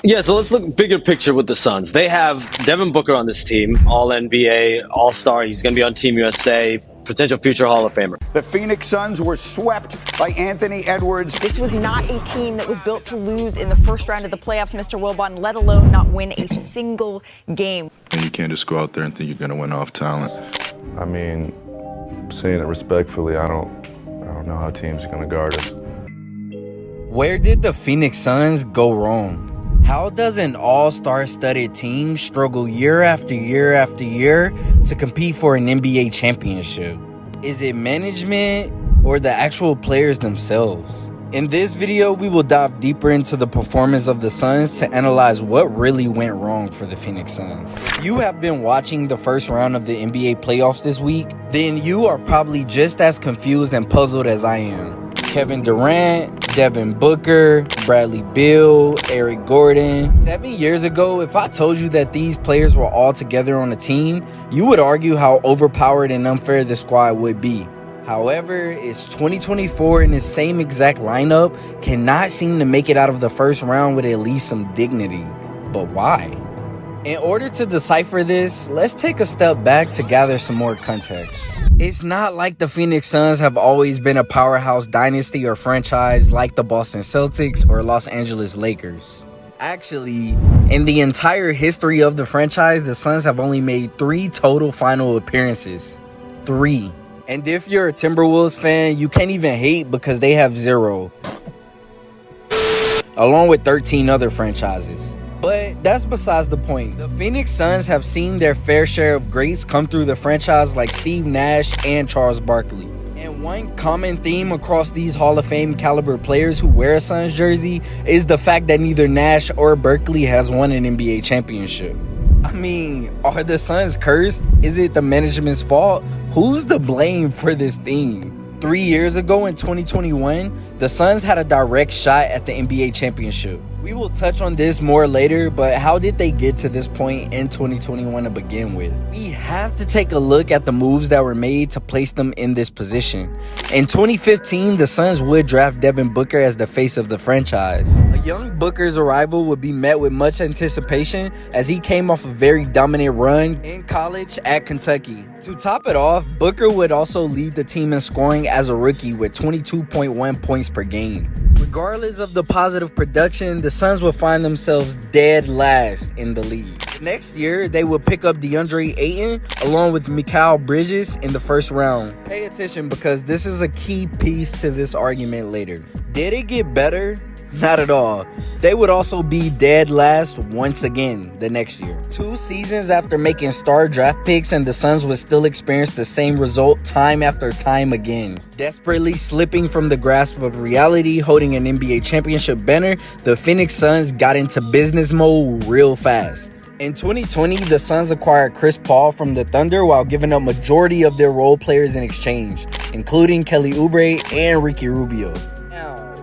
Yeah, so let's look bigger picture with the Suns. They have Devin Booker on this team, All NBA, All Star. He's going to be on Team USA, potential future Hall of Famer. The Phoenix Suns were swept by Anthony Edwards. This was not a team that was built to lose in the first round of the playoffs, Mr. Wilbon, let alone not win a single game. And you can't just go out there and think you're going to win off talent. I mean, saying it respectfully, I don't know how teams are going to guard us. Where did the Phoenix Suns go wrong? How does an all-star studded team struggle year after year after year to compete for an NBA championship? Is it management or the actual players themselves? In this video, we will dive deeper into the performance of the Suns to analyze what really went wrong for the Phoenix Suns. If you have been watching the first round of the NBA playoffs this week, then you are probably just as confused and puzzled as I am. Kevin Durant, Devin Booker, Bradley Beal, Eric Gordon. 7 years ago, if I told you that these players were all together on a team, you would argue how overpowered and unfair the squad would be. However, it's 2024 and the same exact lineup cannot seem to make it out of the first round with at least some dignity. But why? In order to decipher this, let's take a step back to gather some more context. It's not like the Phoenix Suns have always been a powerhouse dynasty or franchise like the Boston Celtics or Los Angeles Lakers. Actually, in the entire history of the franchise, the Suns have only made 3 total final appearances. 3. And if you're a Timberwolves fan, you can't even hate because they have 0. Along with 13 other franchises. But that's besides the point. The Phoenix Suns have seen their fair share of greats come through the franchise like Steve Nash and Charles Barkley. And one common theme across these Hall of Fame caliber players who wear a Suns jersey is the fact that neither Nash or Barkley has won an NBA championship. I mean, are the Suns cursed? Is it the management's fault? Who's to blame for this theme? 3 years ago in 2021, the Suns had a direct shot at the NBA championship. We will touch on this more later, but how did they get to this point in 2021 to begin with? We have to take a look at the moves that were made to place them in this position. In 2015, the Suns would draft Devin Booker as the face of the franchise. A young Booker's arrival would be met with much anticipation as he came off a very dominant run in college at Kentucky. To top it off, Booker would also lead the team in scoring as a rookie with 22.1 points per game. Regardless of the positive production, the Suns would find themselves dead last in the league. Next year, they would pick up DeAndre Ayton along with Mikal Bridges in the first round. Pay attention because this is a key piece to this argument later. Did it get better? Not at all. They would also be dead last once again the next year. 2 seasons after making star draft picks, and the Suns would still experience the same result time after time again. Desperately slipping from the grasp of reality, holding an NBA championship banner, the Phoenix Suns got into business mode real fast. In 2020, the Suns acquired Chris Paul from the Thunder while giving up majority of their role players in exchange, including Kelly Oubre and Ricky Rubio.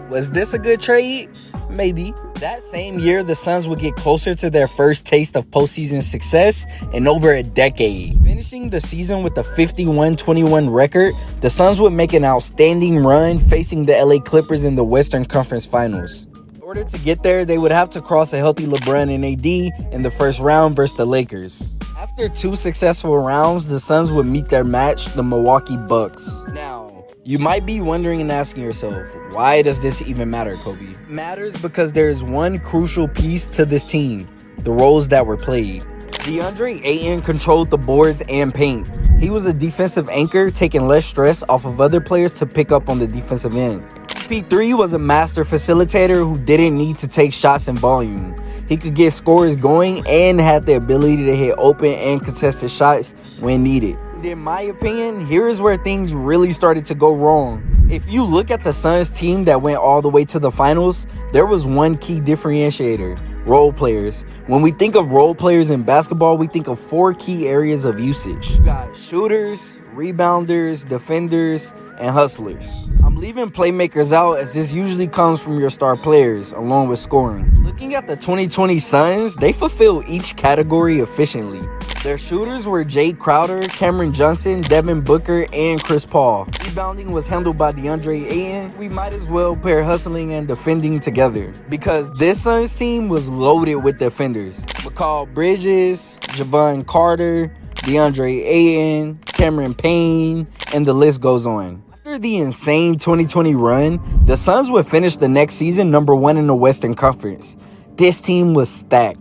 Was this a good trade? Maybe. That same year, the Suns would get closer to their first taste of postseason success in over a decade. Finishing the season with a 51-21 record, the Suns would make an outstanding run facing the LA Clippers in the Western Conference Finals. In order to get there, they would have to cross a healthy LeBron and AD in the first round versus the Lakers. After 2 successful rounds, the Suns would meet their match, the Milwaukee Bucks. Now, you might be wondering and asking yourself, why does this even matter, Kobe? It matters because there is one crucial piece to this team, the roles that were played. DeAndre Ayton controlled the boards and paint. He was a defensive anchor, taking less stress off of other players to pick up on the defensive end. P3 was a master facilitator who didn't need to take shots in volume. He could get scores going and had the ability to hit open and contested shots when needed. In my opinion, here is where things really started to go wrong. If you look at the Suns team that went all the way to the finals, there was one key differentiator: role players. When we think of role players in basketball, we think of 4 key areas of usage. You got shooters, rebounders, defenders, and hustlers. I'm leaving playmakers out as this usually comes from your star players along with scoring. Looking at the 2020 Suns, they fulfill each category efficiently. Their shooters were Jay Crowder, Cameron Johnson, Devin Booker, and Chris Paul. Rebounding was handled by DeAndre Ayton. We might as well pair hustling and defending together because this Suns team was loaded with defenders. Mikal Bridges, Javon Carter, DeAndre Ayton, Cameron Payne, and the list goes on. After the insane 2020 run, the Suns would finish the next season number 1 in the Western Conference. This team was stacked.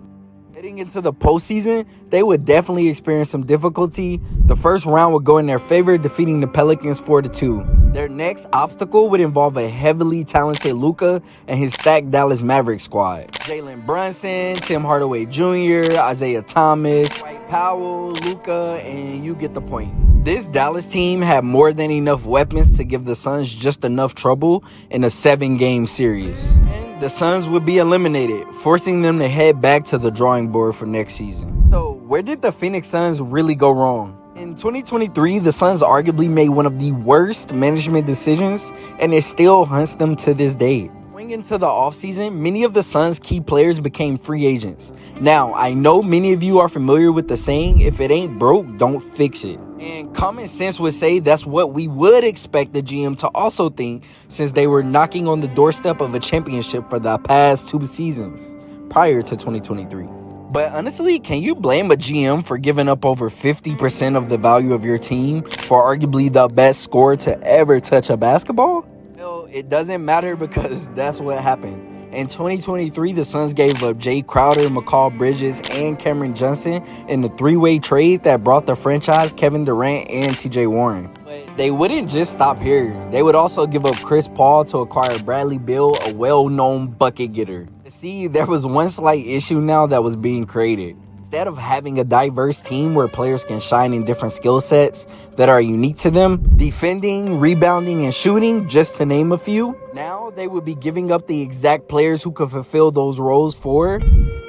Heading into the postseason, they would definitely experience some difficulty. The first round would go in their favor, defeating the Pelicans 4-2. Their next obstacle would involve a heavily talented Luka and his stacked Dallas Mavericks squad. Jalen Brunson, Tim Hardaway Jr., Isaiah Thomas, Dwight Powell, Luka, and you get the point. This Dallas team had more than enough weapons to give the Suns just enough trouble in a 7-game series. And the Suns would be eliminated, forcing them to head back to the drawing board for next season. So, where did the Phoenix Suns really go wrong? In 2023, the Suns arguably made one of the worst management decisions, and it still haunts them to this day. Going into the offseason, many of the Suns' key players became free agents. Now, I know many of you are familiar with the saying, if it ain't broke, don't fix it. And common sense would say that's what we would expect the GM to also think, since they were knocking on the doorstep of a championship for the past 2 seasons prior to 2023. But honestly, can you blame a GM for giving up over 50% of the value of your team for arguably the best scorer to ever touch a basketball? Well, it doesn't matter because that's what happened. In 2023, the Suns gave up Jay Crowder, Mikal Bridges, and Cameron Johnson in the 3-way trade that brought the franchise Kevin Durant and TJ Warren. But they wouldn't just stop here. They would also give up Chris Paul to acquire Bradley Beal, a well-known bucket getter. See, there was one slight issue now that was being created. Instead of having a diverse team where players can shine in different skill sets that are unique to them, defending, rebounding, and shooting, just to name a few, now they would be giving up the exact players who could fulfill those roles for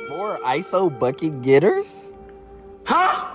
more ISO bucket getters? Huh?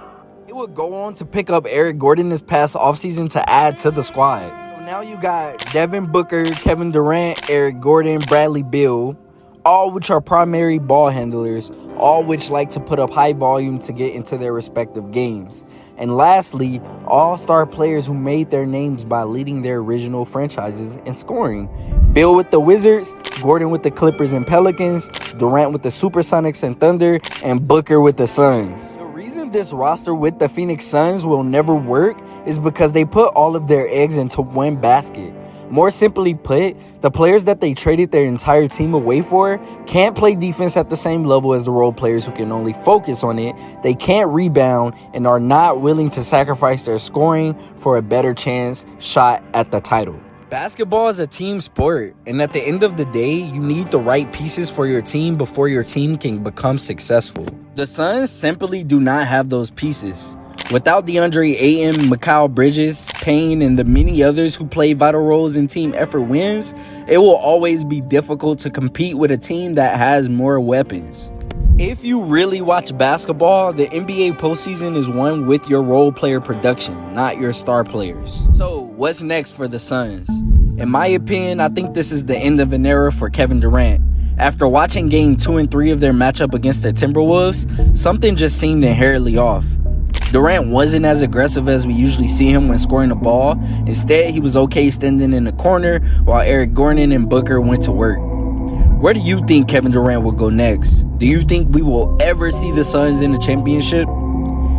It would go on to pick up Eric Gordon this past offseason to add to the squad. So now you got Devin Booker, Kevin Durant, Eric Gordon, Bradley Beal, all which are primary ball handlers, all which like to put up high volume to get into their respective games. And lastly, all-star players who made their names by leading their original franchises in scoring. Beal with the Wizards, Gordon with the Clippers and Pelicans, Durant with the Supersonics and Thunder, and Booker with the Suns. The reason this roster with the Phoenix Suns will never work is because they put all of their eggs into one basket. More simply put, the players that they traded their entire team away for can't play defense at the same level as the role players who can only focus on it. They can't rebound and are not willing to sacrifice their scoring for a better chance shot at the title. Basketball is a team sport, and at the end of the day, you need the right pieces for your team before your team can become successful. The Suns simply do not have those pieces. Without DeAndre Ayton, Mikal Bridges, Payne, and the many others who play vital roles in team effort wins, it will always be difficult to compete with a team that has more weapons. If you really watch basketball, the NBA postseason is won with your role player production, not your star players. So, what's next for the Suns? In my opinion, I think this is the end of an era for Kevin Durant. After watching Game 2 and 3 of their matchup against the Timberwolves, something just seemed inherently off. Durant wasn't as aggressive as we usually see him when scoring the ball. Instead, he was okay standing in the corner while Eric Gordon and Booker went to work. Where do you think Kevin Durant will go next? Do you think we will ever see the Suns in the championship?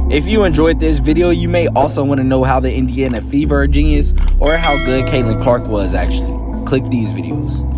If you enjoyed this video, you may also want to know how the Indiana Fever are genius or how good Caitlin Clark was actually. Click these videos.